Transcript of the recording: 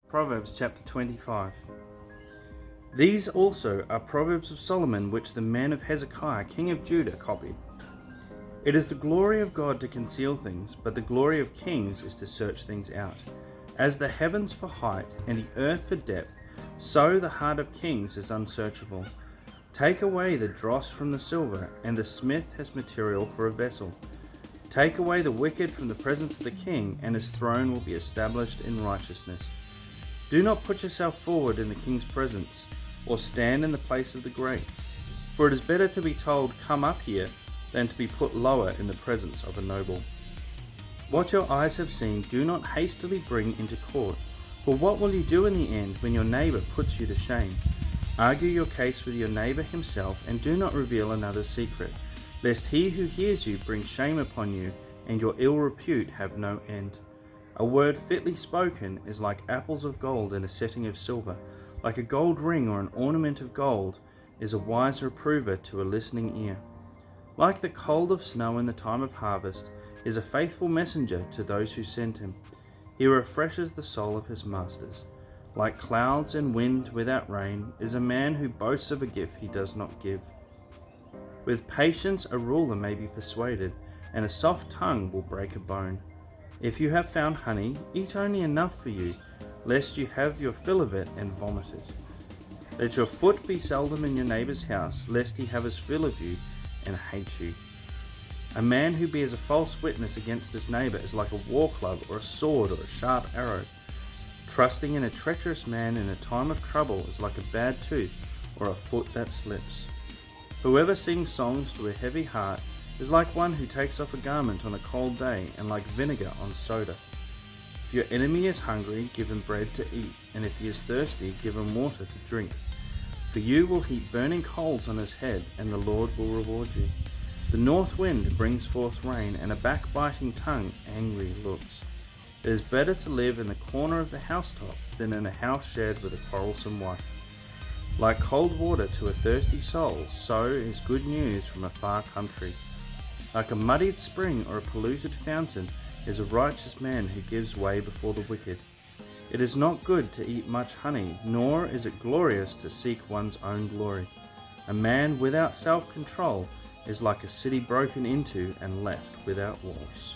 Proverbs chapter 25. These also are Proverbs of Solomon, which the men of Hezekiah, king of Judah, copied. It is the glory of God to conceal things, but the glory of kings is to search things out. As the heavens for height and the earth for depth, so the heart of kings is unsearchable. Take away the dross from the silver, and the smith has material for a vessel. Take away the wicked from the presence of the king, and his throne will be established in righteousness. Do not put yourself forward in the king's presence, or stand in the place of the great. For it is better to be told, "Come up here," than to be put lower in the presence of a noble. What your eyes have seen, do not hastily bring into court. For what will you do in the end when your neighbor puts you to shame? Argue your case with your neighbor himself, and do not reveal another's secret, lest he who hears you bring shame upon you, and your ill repute have no end. A word fitly spoken is like apples of gold in a setting of silver. Like a gold ring or an ornament of gold is a wise reprover to a listening ear. Like the cold of snow in the time of harvest is a faithful messenger to those who send him. He refreshes the soul of his masters. Like clouds and wind without rain is a man who boasts of a gift he does not give. With patience a ruler may be persuaded, and a soft tongue will break a bone. If you have found honey, eat only enough for you, lest you have your fill of it and vomit it. Let your foot be seldom in your neighbor's house, lest he have his fill of you and hate you. A man who bears a false witness against his neighbor is like a war club or a sword or a sharp arrow. Trusting in a treacherous man in a time of trouble is like a bad tooth or a foot that slips. Whoever sings songs to a heavy heart is like one who takes off a garment on a cold day, and like vinegar on soda. If your enemy is hungry, give him bread to eat, and if he is thirsty, give him water to drink. For you will heap burning coals on his head, and the Lord will reward you. The north wind brings forth rain, and a backbiting tongue angry looks. It is better to live in the corner of the housetop than in a house shared with a quarrelsome wife. Like cold water to a thirsty soul, so is good news from a far country. Like a muddied spring or a polluted fountain is a righteous man who gives way before the wicked. It is not good to eat much honey, nor is it glorious to seek one's own glory. A man without self-control is like a city broken into and left without walls.